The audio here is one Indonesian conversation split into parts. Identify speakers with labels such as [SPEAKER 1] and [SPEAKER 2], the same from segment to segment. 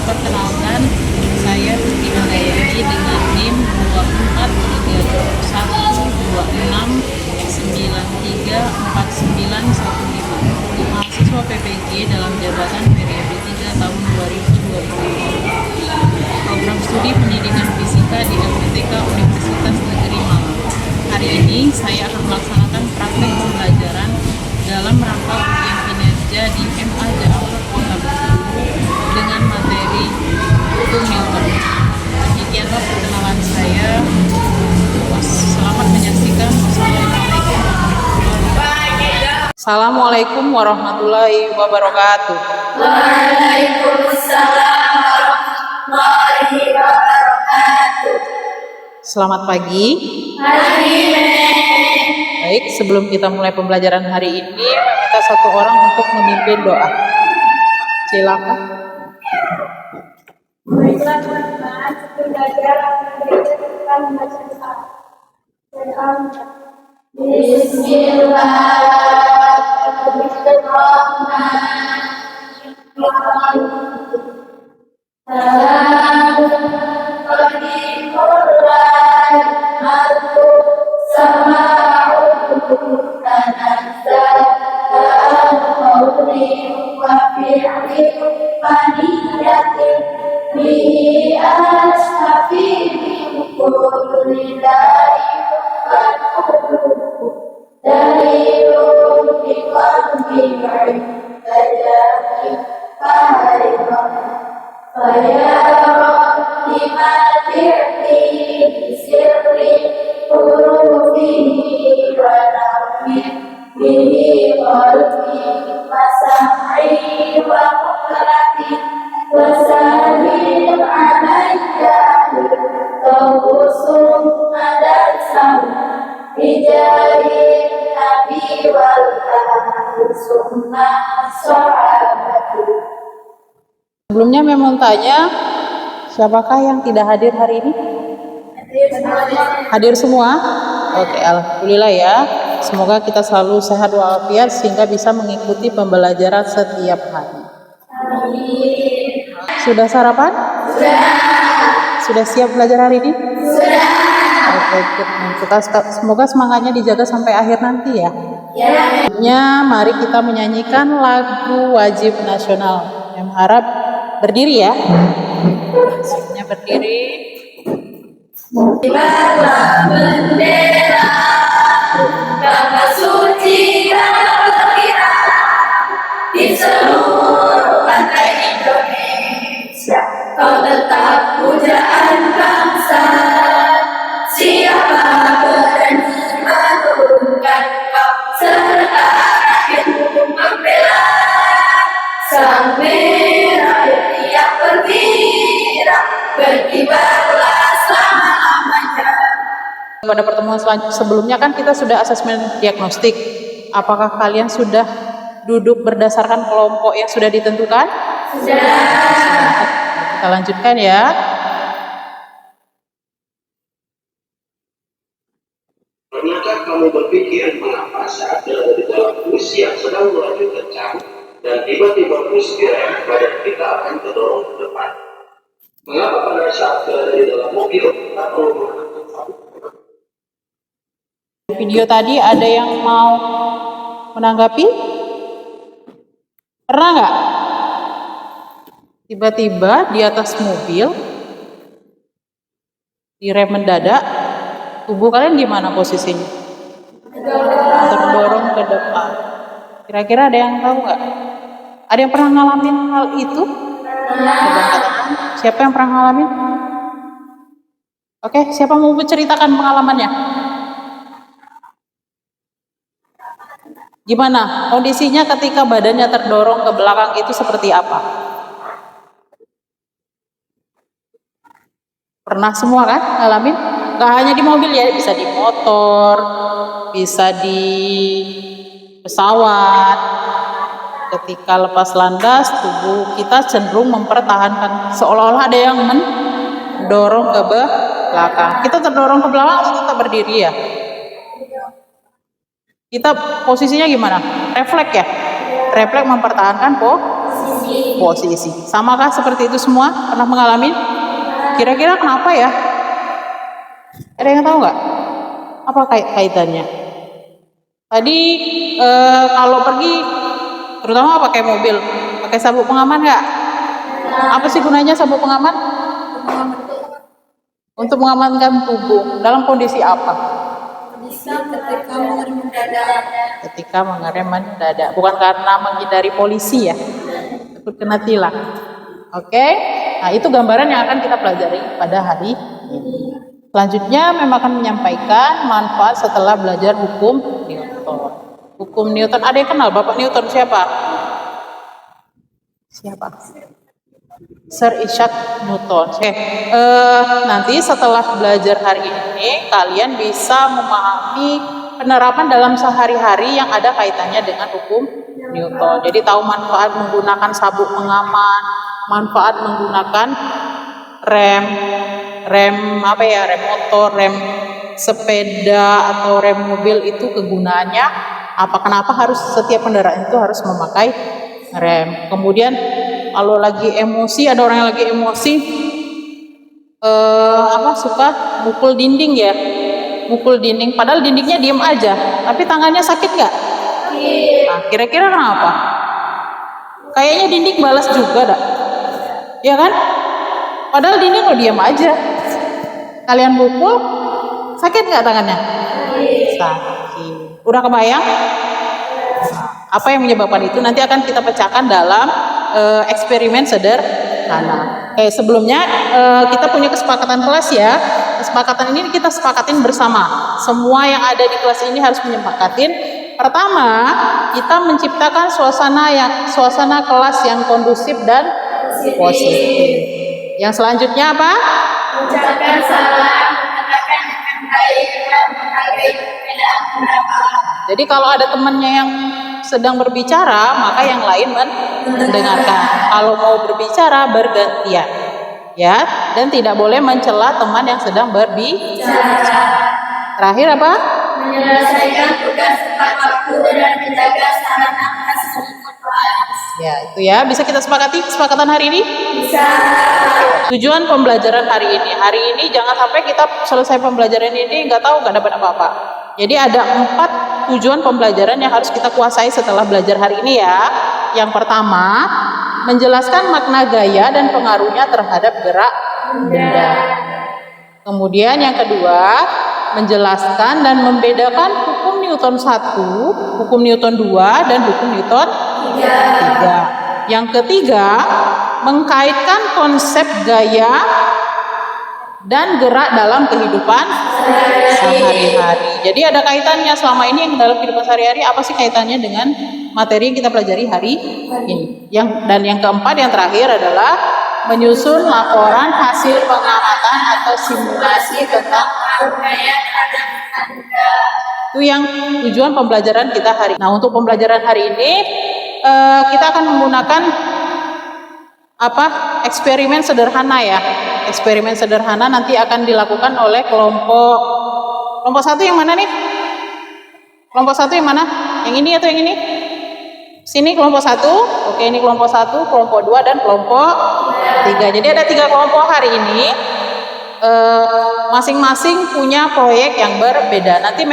[SPEAKER 1] Perkenalkan, saya Tuti Handayani dengan NIM 243496934915, mahasiswa PPG dalam jabatan periode 3 tahun 2020. Program studi pendidikan fisika di LPTK Universitas Negeri Malang. Hari ini saya akan melaksanakan praktek pembelajaran dalam rangka ujian kinerja di MA Jakarta Kota Bengkulu dengan materi hukum Newton. Demikianlah perkenalan saya. Selamat menyaksikan. Assalamualaikum warahmatullahi wabarakatuh.
[SPEAKER 2] Waalaikumsalam warahmatullahi wabarakatuh.
[SPEAKER 1] Selamat pagi.
[SPEAKER 2] Pagi.
[SPEAKER 1] Baik, sebelum kita mulai pembelajaran hari ini, meminta satu orang untuk memimpin doa. Silakan.
[SPEAKER 2] Baiklah teman-teman, belajar mendengarkan bacaan.
[SPEAKER 1] Sebelumnya memang tanya, siapakah yang tidak hadir hari ini? Hadir semua? Oke, alhamdulillah ya. Semoga kita selalu sehat walafiat sehingga bisa mengikuti pembelajaran setiap hari. Sudah sarapan? Sudah siap belajar hari ini? Oke, semoga semangatnya dijaga sampai akhir nanti ya. Mari kita menyanyikan lagu wajib nasional. Yang harap berdiri ya. Semuanya berdiri.
[SPEAKER 2] Kibarlah bendera, damai suci dan berkilau di seluruh pantai Indonesia. Kau tetap pujaan bangsa. Siapa berani menurunkan kau serta rakyatmu membela sang merah yang berkilau, berkibarlah selama-lamanya.
[SPEAKER 1] Pada pertemuan sebelumnya kan kita sudah asesmen diagnostik. Apakah kalian sudah duduk berdasarkan kelompok yang sudah ditentukan?
[SPEAKER 2] Sudah.
[SPEAKER 1] Kita lanjutkan ya.
[SPEAKER 3] Pernahkah kamu berpikir mengapa saat berada di dalam bus yang sedang melaju kencang dan tiba-tiba bus direm badan kita akan terdorong ke depan? Mengapa pada saat berada di dalam mobil tak perlu
[SPEAKER 1] Video tadi ada yang mau menanggapi? Pernah nggak? Tiba-tiba di atas mobil direm mendadak, tubuh kalian gimana posisinya? Terdorong ke depan. Kira-kira ada yang tahu nggak? Ada yang pernah ngalamin hal itu? Siapa yang pernah ngalamin? Oke, siapa mau menceritakan pengalamannya? Gimana kondisinya ketika badannya terdorong ke belakang itu seperti apa? Pernah semua kan ngalamin? Gak hanya di mobil ya, bisa di motor, bisa di pesawat. Ketika lepas landas, tubuh kita cenderung mempertahankan, seolah-olah ada yang mendorong ke belakang. Kita terdorong ke belakang atau tetap berdiri ya? Kita posisinya gimana? Refleks ya? Refleks mempertahankan posisi. posisi. Samakah seperti itu semua? Pernah mengalami? Kira-kira kenapa ya? Ada yang tahu nggak? Apa kaitannya? Tadi kalau pergi, terutama pakai mobil, pakai sabuk pengaman nggak? Apa sih gunanya sabuk pengaman? Untuk mengamankan tubuh. Dalam kondisi apa?
[SPEAKER 2] Ketika mengerem mendadak.
[SPEAKER 1] Ketika mengerem mendadak. Bukan karena menghindari polisi ya. Takut kena tilang. Oke? Nah, itu gambaran yang akan kita pelajari pada hari ini. Selanjutnya memang akan menyampaikan manfaat setelah belajar hukum Newton. Hukum Newton, ada yang kenal Bapak Newton siapa? Siapa? Sir Isaac Newton. Oke, nanti setelah belajar hari ini, kalian bisa memahami penerapan dalam sehari-hari yang ada kaitannya dengan hukum Newton. Jadi tahu manfaat menggunakan sabuk pengaman, manfaat menggunakan rem apa ya, rem motor, rem sepeda atau rem mobil itu kegunaannya apa, kenapa harus setiap kendaraan itu harus memakai rem. Kemudian kalau lagi emosi, ada orang yang lagi emosi suka mukul dinding ya, mukul dinding padahal dindingnya diem aja tapi tangannya sakit nggak? Nah, kira-kira kenapa? Kayaknya dinding balas juga dah, ya kan? Padahal dinding lo diem aja. Kalian pukul, sakit nggak tangannya? Sakit. Udah kebayang? Nah, apa yang menyebabkan itu nanti akan kita pecahkan dalam eksperimen sederhana. Sebelumnya kita punya kesepakatan kelas ya. Kesepakatan ini kita sepakatin bersama. Semua yang ada di kelas ini harus menyepakatin. Pertama, kita menciptakan suasana kelas yang kondusif dan positif. Yang selanjutnya apa?
[SPEAKER 2] Ucapkan salam, mengatakan dengan baik, dan menghargai perbedaan pendapat.
[SPEAKER 1] Jadi kalau ada temannya yang sedang berbicara, maka yang lain mendengarkan. Kalau mau berbicara bergantian, ya, dan tidak boleh mencela teman yang sedang berbicara. Terakhir apa?
[SPEAKER 2] Menyelesaikan tugas tepat waktu dan menjaga sarana kelas.
[SPEAKER 1] Ya, itu ya. Bisa kita sepakati kesepakatan hari ini?
[SPEAKER 2] Bisa.
[SPEAKER 1] Tujuan pembelajaran hari ini. Hari ini jangan sampai kita selesai pembelajaran ini nggak tahu, nggak dapat apa-apa. Jadi ada 4 tujuan pembelajaran yang harus kita kuasai setelah belajar hari ini ya. Yang pertama, menjelaskan makna gaya dan pengaruhnya terhadap gerak benda. Kemudian yang kedua, menjelaskan dan membedakan hukum Newton 1, hukum Newton 2, dan hukum Newton 3. Yang ketiga, mengkaitkan konsep gaya dan gerak dalam kehidupan sehari-hari. Jadi ada kaitannya selama ini yang dalam kehidupan sehari-hari, apa sih kaitannya dengan materi yang kita pelajari hari ini. Dan yang keempat, yang terakhir adalah menyusun laporan hasil pengamatan atau simulasi tentang
[SPEAKER 2] gaya terhadap
[SPEAKER 1] itu yang tujuan pembelajaran kita hari. Nah, untuk pembelajaran hari ini kita akan menggunakan eksperimen sederhana ya. Eksperimen sederhana nanti akan dilakukan oleh kelompok 1 yang mana nih? Kelompok 1 yang mana? Yang ini atau yang ini? Sini kelompok 1. Oke, ini kelompok 1, kelompok 2, dan kelompok 3. Jadi ada 3 kelompok hari ini. Masing-masing punya proyek yang berbeda. Nanti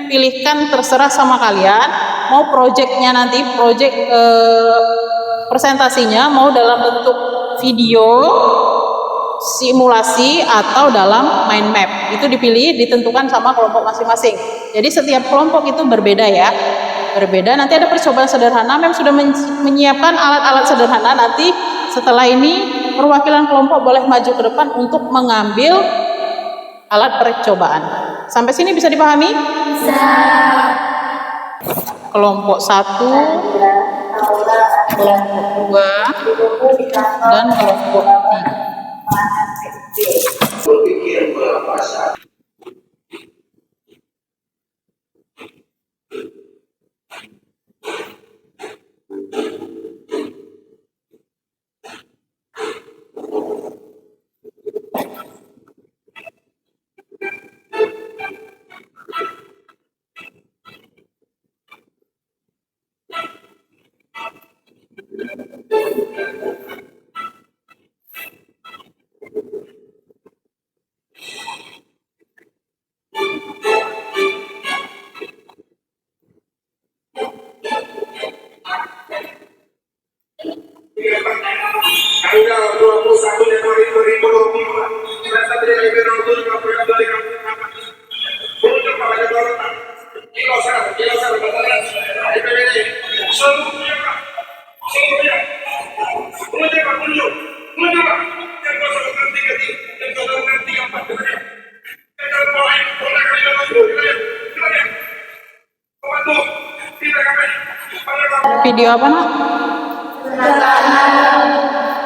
[SPEAKER 1] pilihkan, terserah sama kalian. Mau proyeknya nanti, proyek presentasinya mau dalam bentuk video, simulasi, atau dalam mind map. Itu dipilih, ditentukan sama kelompok masing-masing. Jadi setiap kelompok itu berbeda ya. Berbeda. Nanti ada percobaan sederhana. Sudah menyiapkan alat-alat sederhana. Nanti setelah ini perwakilan kelompok boleh maju ke depan untuk mengambil alat percobaan. Sampai sini bisa dipahami?
[SPEAKER 2] Bisa.
[SPEAKER 1] Kelompok 1, kelompok 2, dan kelompok 3.
[SPEAKER 3] Berpikir mengapa saat Tanggal 21 Januari 2022 Rasa terjadi penonton laporan dari kampung untuk pada Jakarta Kilosan IPWD seluruhnya menunjuk Pak yang 063 dan 064 dan poin
[SPEAKER 1] Video apa, Nak?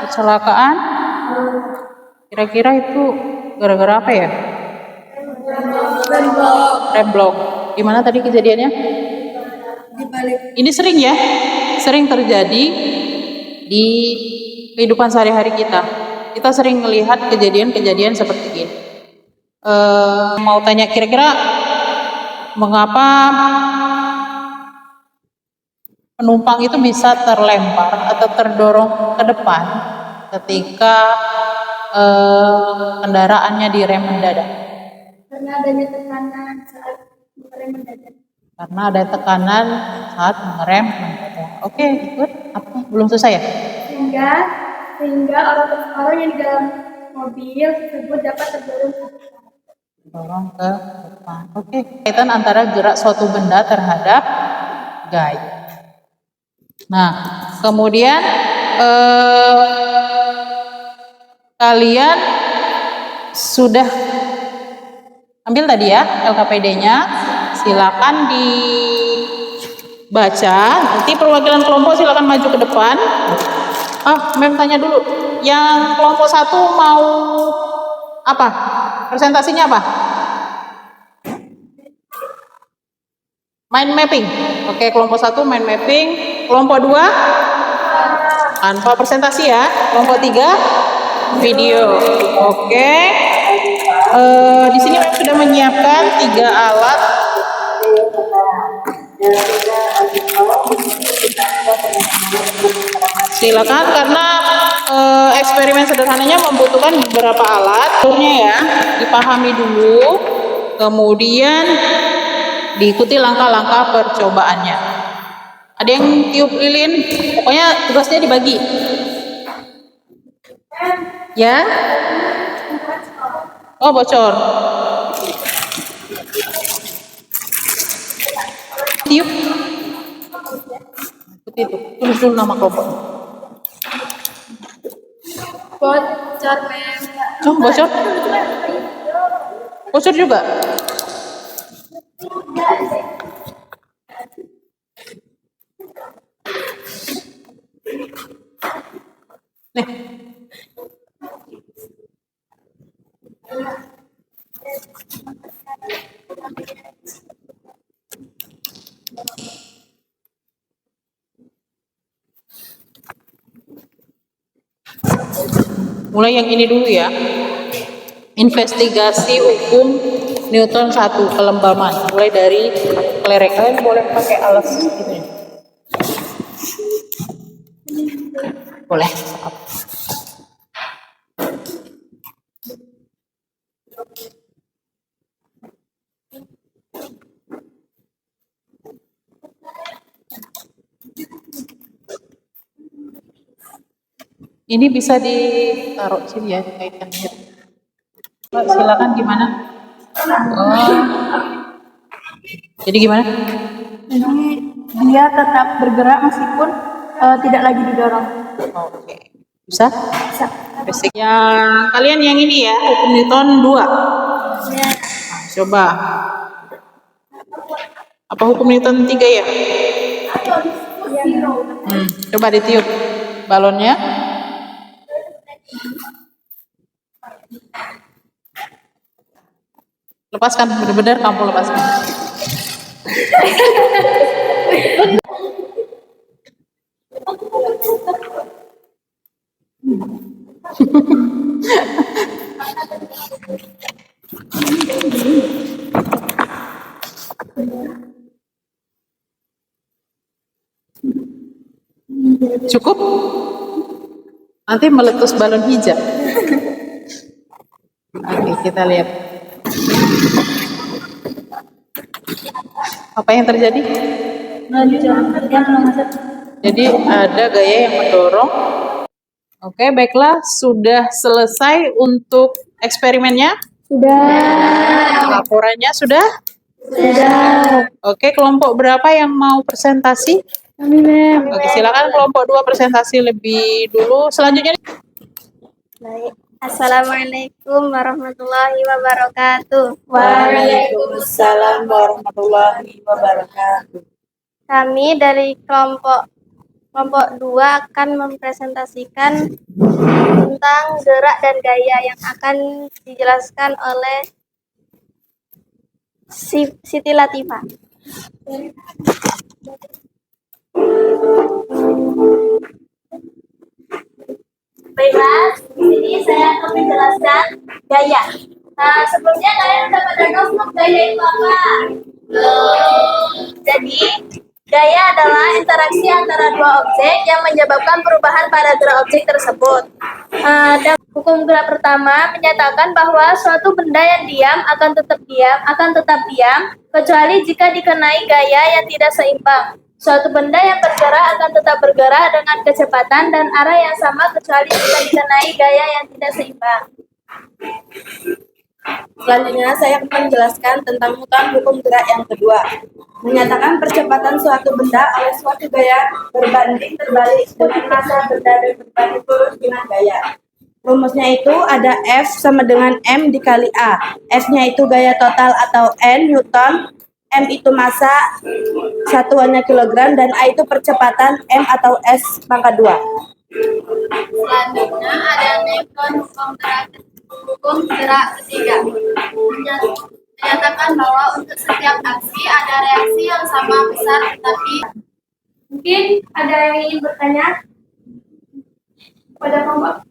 [SPEAKER 1] Kecelakaan? Kira-kira itu gara-gara apa ya? Remblok. Gimana tadi kejadiannya? Ini sering ya? Sering terjadi di kehidupan sehari-hari kita. Kita sering melihat kejadian-kejadian seperti ini. Mau tanya kira-kira mengapa penumpang itu bisa terlempar atau terdorong ke depan ketika kendaraannya direm mendadak?
[SPEAKER 2] Karena adanya tekanan saat mengerem mendadak.
[SPEAKER 1] Karena ada tekanan saat mengerem mendadak. Oke, good. Apa? Belum selesai ya?
[SPEAKER 2] Sehingga orang yang di dalam mobil tersebut dapat terdorong ke depan.
[SPEAKER 1] Dorong ke depan. Oke. Kaitan antara gerak suatu benda terhadap guide. Nah, kemudian kalian sudah ambil tadi ya LKPD-nya, silakan dibaca. Nanti perwakilan kelompok silakan maju ke depan. Mem tanya dulu, yang kelompok 1 mau apa? Presentasinya apa? Mind mapping. Oke, kelompok 1 mind mapping. Kelompok 2 tanpa presentasi ya. Kelompok 3 video. Oke. Di sini Mem sudah menyiapkan 3 alat. Silakan, karena eksperimen sederhananya membutuhkan beberapa alat. Alurnya ya, dipahami dulu. Kemudian diikuti langkah-langkah percobaannya. Ada yang tiup lilin? Pokoknya tugasnya dibagi. Ya? Oh, bocor. Tiup. Ikuti itu. Tulis dulu nama kelompok.
[SPEAKER 2] Bocor, Mem.
[SPEAKER 1] Oh, bocor? Bocor juga? Nih. Mulai yang ini dulu ya. Investigasi hukum Newton 1, kelembaman. Mulai dari kelereng. Kalian boleh pakai alas gitu ya. Boleh. Ini bisa ditaruh sini ya, dikaitkan gitu. Silakan gimana? Jadi gimana?
[SPEAKER 2] Jadi dia tetap bergerak meskipun tidak lagi didorong.
[SPEAKER 1] Oke. Bisa?
[SPEAKER 2] Bisa.
[SPEAKER 1] Basic. Kalian yang ini ya, hukum Newton 2.
[SPEAKER 2] Ya.
[SPEAKER 1] Coba. Apa hukum Newton 3 ya? Coba ditiup balonnya. Lepaskan, benar-benar kamu lepaskan. Cukup? Nanti meletus balon hijau. Oke, kita lihat. Apa yang terjadi? Jadi ada gaya yang mendorong. Oke, baiklah. Sudah selesai untuk eksperimennya?
[SPEAKER 2] Sudah.
[SPEAKER 1] Laporannya sudah?
[SPEAKER 2] Sudah.
[SPEAKER 1] Oke, kelompok berapa yang mau presentasi?
[SPEAKER 2] Kami, Mem.
[SPEAKER 1] Oke, silakan kelompok 2 presentasi lebih dulu. Selanjutnya.
[SPEAKER 4] Baik. Assalamualaikum warahmatullahi wabarakatuh.
[SPEAKER 2] Waalaikumsalam warahmatullahi wabarakatuh.
[SPEAKER 4] Kami dari kelompok 2 akan mempresentasikan tentang gerak dan gaya yang akan dijelaskan oleh Siti Latifah.
[SPEAKER 2] Baiklah, di sini saya akan menjelaskan gaya. Nah, sebelumnya kalian udah pada tahu belum gaya itu apa? Jadi, gaya adalah interaksi antara dua objek yang menyebabkan perubahan pada gerak objek tersebut. Dan hukum gerak pertama menyatakan bahwa suatu benda yang diam akan tetap diam, kecuali jika dikenai gaya yang tidak seimbang. Suatu benda yang bergerak akan tetap bergerak dengan kecepatan dan arah yang sama kecuali jika dikenai gaya yang tidak seimbang.
[SPEAKER 5] Selanjutnya saya akan menjelaskan tentang mutan hukum gerak yang kedua. Menyatakan percepatan suatu benda oleh suatu gaya berbanding terbalik dengan massa benda dan berbanding lurus dengan gaya. Rumusnya itu ada F sama dengan M dikali A. F-nya itu gaya total atau N Newton, M itu massa satuannya kilogram, dan A itu percepatan M atau S pangkat 2.
[SPEAKER 2] Selanjutnya ada Newton hukum gerak ketiga. Menyatakan bahwa untuk setiap aksi ada reaksi yang sama besar, tetapi mungkin ada yang ingin bertanya pada kelompok.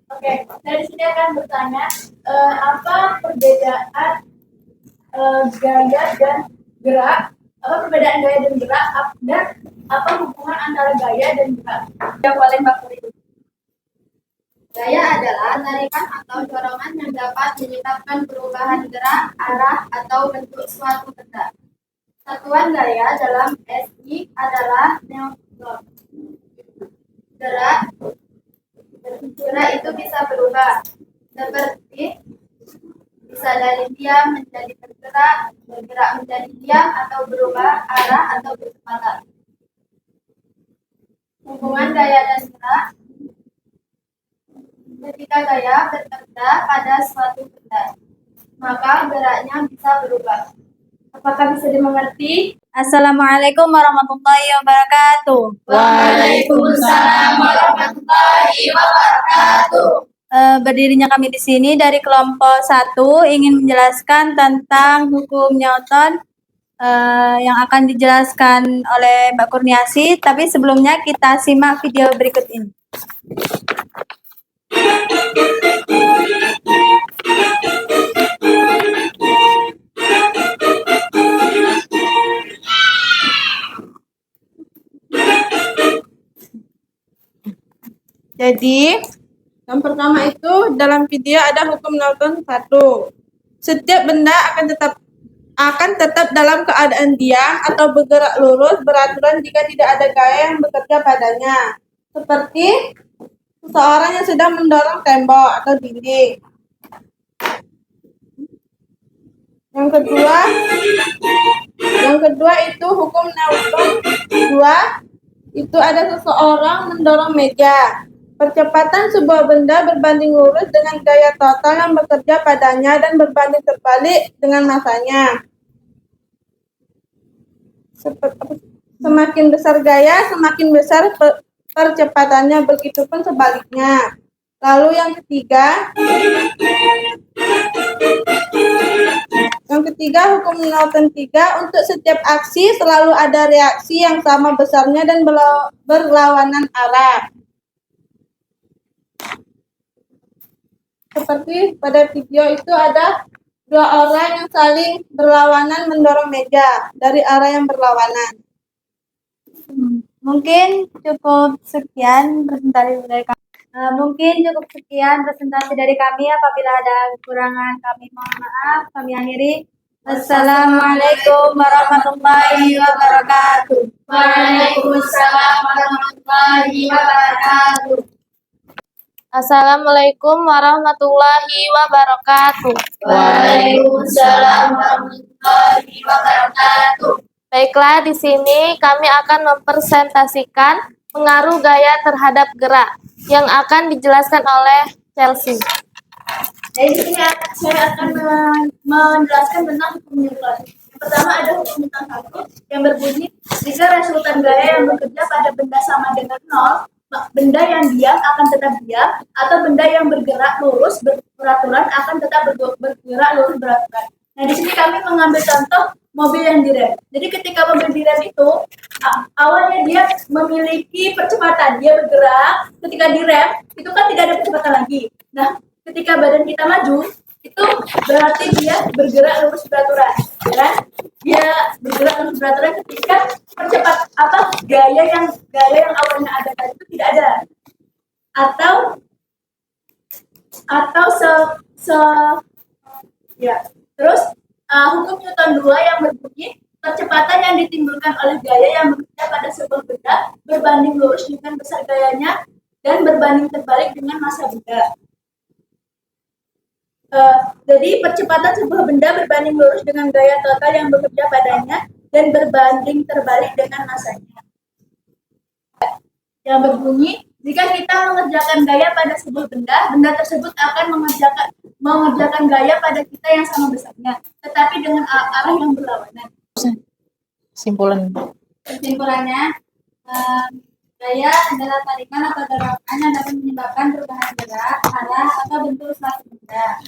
[SPEAKER 2] Oke, dari sini akan bertanya apa perbedaan gaya dan gerak? Apa perbedaan gaya dan gerak? Dan apa hubungan antara gaya dan gerak? Yang paling baku itu. Gaya adalah tarikan atau dorongan yang dapat menyebabkan perubahan gerak, arah, atau bentuk suatu benda. Satuan gaya dalam SI adalah Newton. Gerak itu bisa berubah, seperti bisa dari diam menjadi bergerak, bergerak menjadi diam, atau berubah arah atau kecepatan. Hubungan gaya dan gerak. Ketika gaya bekerja pada suatu benda, maka geraknya bisa berubah. Apakah bisa dimengerti?
[SPEAKER 4] Assalamualaikum warahmatullahi wabarakatuh.
[SPEAKER 2] Waalaikumsalam warahmatullahi wabarakatuh.
[SPEAKER 4] Berdirinya kami di sini dari kelompok 1 ingin menjelaskan tentang hukum Newton yang akan dijelaskan oleh Mbak Kurniasi, tapi sebelumnya kita simak video berikut ini.
[SPEAKER 5] Jadi, yang pertama itu dalam video ada hukum Newton 1. Setiap benda akan tetap dalam keadaan diam atau bergerak lurus beraturan jika tidak ada gaya yang bekerja padanya. Seperti seseorang yang sedang mendorong tembok atau dinding. Yang kedua itu hukum Newton 2. Itu ada seseorang mendorong meja. Percepatan sebuah benda berbanding lurus dengan gaya total yang bekerja padanya dan berbanding terbalik dengan massanya. Semakin besar gaya, semakin besar percepatannya, begitupun sebaliknya. Lalu yang ketiga hukum Newton 3, untuk setiap aksi selalu ada reaksi yang sama besarnya dan berlawanan arah. Seperti pada video itu ada dua orang yang saling berlawanan mendorong meja dari arah yang berlawanan.
[SPEAKER 4] Mungkin cukup sekian presentasi dari kami. Apabila ada kekurangan kami mohon maaf. Kami akhiri. Assalamualaikum warahmatullahi wabarakatuh.
[SPEAKER 2] Waalaikumsalam warahmatullahi wabarakatuh.
[SPEAKER 6] Assalamualaikum warahmatullahi wabarakatuh.
[SPEAKER 2] Waalaikumsalam warahmatullahi wabarakatuh.
[SPEAKER 6] Baiklah, di sini kami akan mempresentasikan pengaruh gaya terhadap gerak yang akan dijelaskan oleh Chelsea.
[SPEAKER 2] Jadi di sini saya akan menjelaskan tentang hukum Newton. Yang pertama ada hukum Newton 1 yang berbunyi jika resultan gaya yang bekerja pada benda sama dengan 0, benda yang diam akan tetap diam, atau benda yang bergerak lurus beraturan akan tetap bergerak lurus beraturan. Nah, di sini kami mengambil contoh mobil yang direm. Jadi ketika mobil direm itu awalnya dia memiliki percepatan, dia bergerak. Ketika direm itu kan tidak ada percepatan lagi. Nah, ketika badan kita maju itu berarti dia bergerak lurus beraturan, ya kan? Dia bergerak lurus beraturan ketika gaya yang awalnya ada tadi itu tidak ada, terus hukum Newton 2 yang berbunyi percepatan yang ditimbulkan oleh gaya yang bekerja pada sebuah benda berbanding lurus dengan besar gayanya dan berbanding terbalik dengan massa benda. Jadi percepatan sebuah benda berbanding lurus dengan gaya total yang bekerja padanya dan berbanding terbalik dengan massanya. Yang berbunyi, jika kita mengerjakan gaya pada sebuah benda, benda tersebut akan mengerjakan gaya pada kita yang sama besarnya, tetapi dengan arah yang berlawanan. Kesimpulannya, gaya adalah tarikan atau gerakan yang dapat menyebabkan perubahan gerak, arah, atau bentuk suatu benda.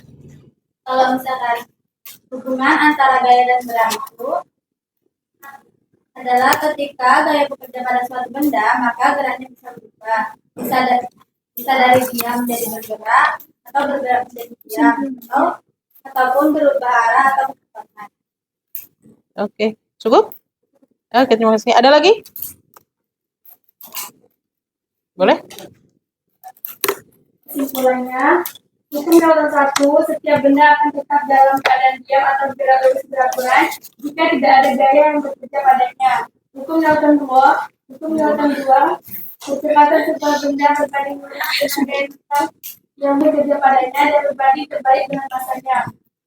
[SPEAKER 2] Kalau misalkan hubungan antara gaya dan gerak itu adalah ketika gaya bekerja pada suatu benda, maka geraknya bisa berubah. Bisa dari diam menjadi bergerak, atau bergerak menjadi diam, ataupun berubah arah atau kecepatan.
[SPEAKER 1] Oke, cukup? Oke, terima kasih. Ada lagi? Boleh?
[SPEAKER 2] Kesimpulannya, hukum Newton 1, setiap benda akan tetap dalam keadaan diam atau bergerak lurus beraturan jika tidak ada gaya yang bekerja padanya. Hukum Newton 2, percepatan sebuah benda berbanding lurus dengan gaya yang bekerja padanya dan berbanding terbalik dengan massanya.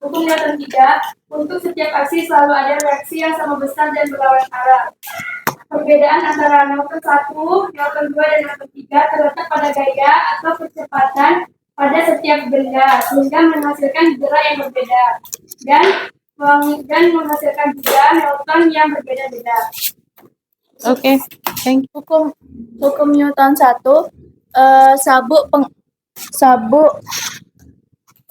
[SPEAKER 2] Hukum Newton 3, untuk setiap aksi selalu ada reaksi yang sama besar dan berlawanan arah. Perbedaan antara Newton 1, Newton 2, dan Newton 3 terletak pada gaya atau percepatan pada setiap benda sehingga menghasilkan gerak yang berbeda dan menghasilkan juga Newton yang berbeda-beda.
[SPEAKER 1] Oke, thank you.
[SPEAKER 2] Hukum Newton 1,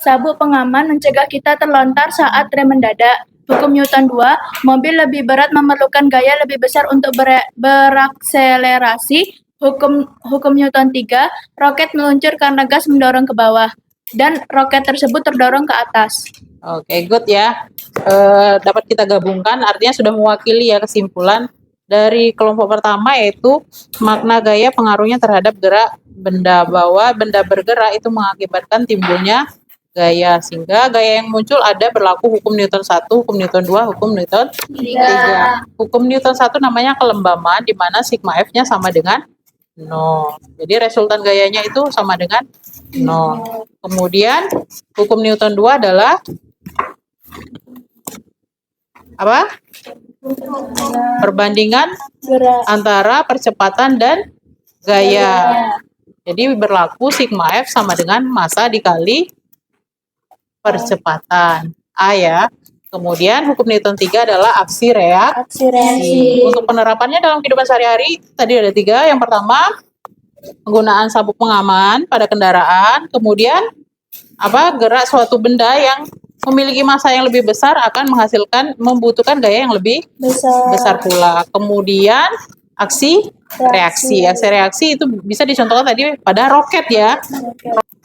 [SPEAKER 2] sabuk pengaman mencegah kita terlontar saat rem mendadak. Hukum Newton 2, mobil lebih berat memerlukan gaya lebih besar untuk berakselerasi. Hukum Newton 3, roket meluncur karena gas mendorong ke bawah dan roket tersebut terdorong ke atas.
[SPEAKER 1] Oke, good ya. Dapat kita gabungkan, artinya sudah mewakili ya kesimpulan dari kelompok pertama, yaitu makna gaya pengaruhnya terhadap gerak benda, bahwa benda bergerak itu mengakibatkan timbulnya gaya, sehingga gaya yang muncul ada berlaku hukum Newton 1, hukum Newton 2, hukum Newton 3. Hukum Newton 1 namanya kelembaman, di mana sigma F-nya sama dengan 0. Jadi resultan gayanya itu sama dengan 0. Kemudian hukum Newton 2 adalah apa? Perbandingan antara percepatan dan gaya. Jadi berlaku sigma F sama dengan massa dikali percepatan. A ya. Kemudian hukum Newton 3 adalah aksi reaksi. Untuk penerapannya dalam kehidupan sehari-hari tadi ada 3. Yang pertama, penggunaan sabuk pengaman pada kendaraan. Kemudian gerak suatu benda yang memiliki massa yang lebih besar akan membutuhkan gaya yang lebih besar pula. Kemudian aksi reaksi. Aksi reaksi itu bisa dicontohkan tadi pada roket ya.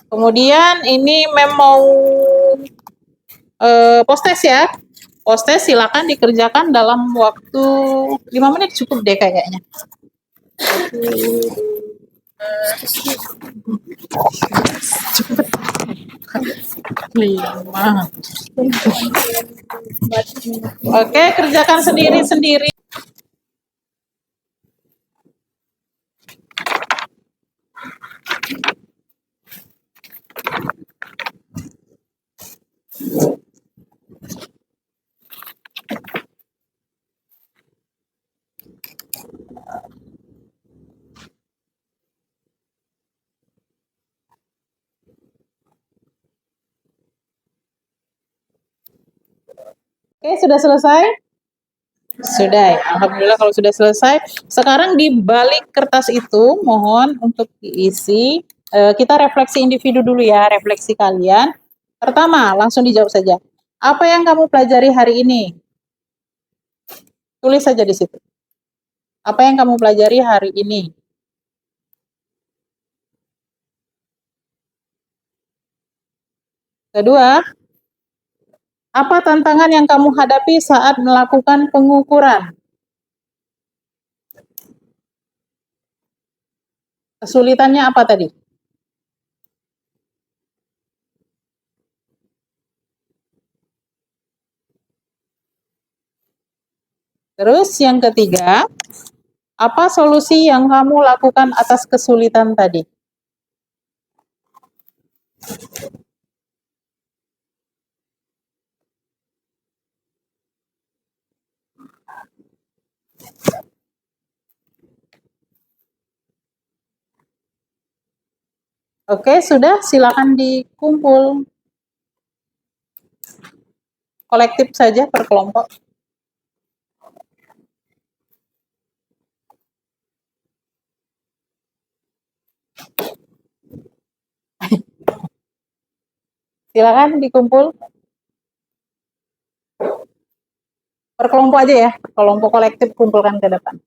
[SPEAKER 1] Kemudian ini mau post-test ya. Post-test silakan dikerjakan dalam waktu 5 menit cukup deh kayaknya. Lima. Oke, kerjakan sendiri-sendiri. Oke, sudah selesai? Sudah ya, alhamdulillah kalau sudah selesai. Sekarang di balik kertas itu mohon untuk diisi. Kita refleksi individu dulu ya, refleksi kalian. Pertama, langsung dijawab saja. Apa yang kamu pelajari hari ini? Tulis saja di situ. Apa yang kamu pelajari hari ini? Kedua, apa tantangan yang kamu hadapi saat melakukan pengukuran? Kesulitannya apa tadi? Terus yang ketiga, apa solusi yang kamu lakukan atas kesulitan tadi? Oke, sudah, silakan dikumpul. Kolektif saja per kelompok. Silakan dikumpul. Per kelompok aja ya, kelompok kolektif kumpulkan ke depan.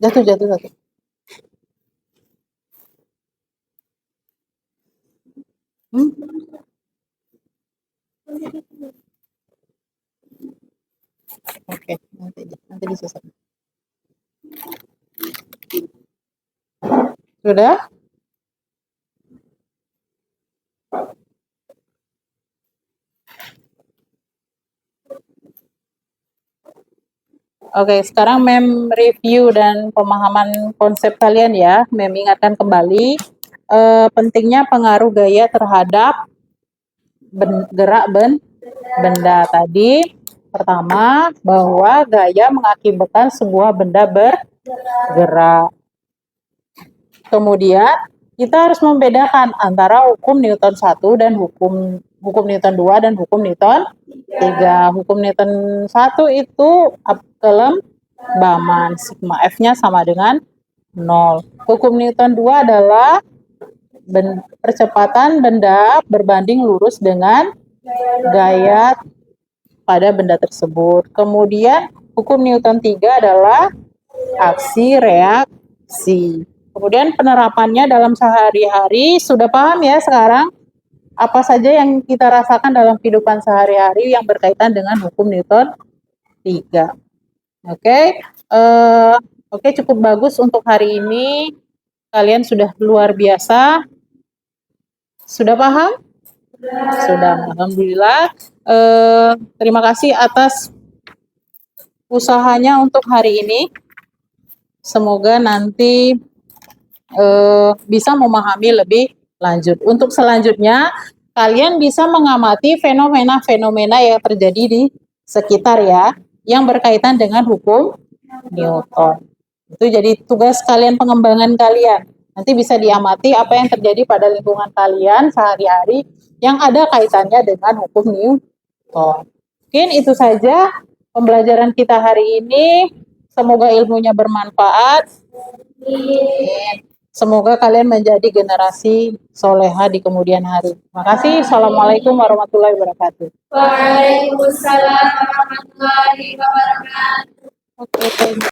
[SPEAKER 1] Jatuh. Oke, nanti disusun. Sudah? Oke, sekarang Mem review dan pemahaman konsep kalian ya. Mem ingatkan kembali pentingnya pengaruh gaya terhadap gerak benda tadi. Pertama, bahwa gaya mengakibatkan sebuah benda bergerak. Kemudian, kita harus membedakan antara hukum Newton 1 dan hukum Newton 2 dan hukum Newton 3. Hukum Newton 1 itu kelembaman, sigma F-nya sama dengan 0. Hukum Newton 2 adalah percepatan benda berbanding lurus dengan gaya pada benda tersebut. Kemudian hukum Newton 3 adalah aksi reaksi. Kemudian penerapannya dalam sehari-hari, sudah paham ya sekarang? Apa saja yang kita rasakan dalam kehidupan sehari-hari yang berkaitan dengan hukum Newton 3. Oke, cukup bagus untuk hari ini. Kalian sudah luar biasa. Sudah paham? Sudah, alhamdulillah. Terima kasih atas usahanya untuk hari ini. Semoga nanti bisa memahami lebih lanjut. Untuk selanjutnya, kalian bisa mengamati fenomena-fenomena yang terjadi di sekitar ya, yang berkaitan dengan hukum Newton. Itu jadi tugas kalian, pengembangan kalian. Nanti bisa diamati apa yang terjadi pada lingkungan kalian sehari-hari yang ada kaitannya dengan hukum Newton. Mungkin itu saja pembelajaran kita hari ini. Semoga ilmunya bermanfaat.
[SPEAKER 7] Semoga kalian menjadi generasi soleha di kemudian hari. Terima kasih. Assalamualaikum warahmatullahi wabarakatuh.
[SPEAKER 2] Waalaikumsalam warahmatullahi wabarakatuh.
[SPEAKER 7] Oke.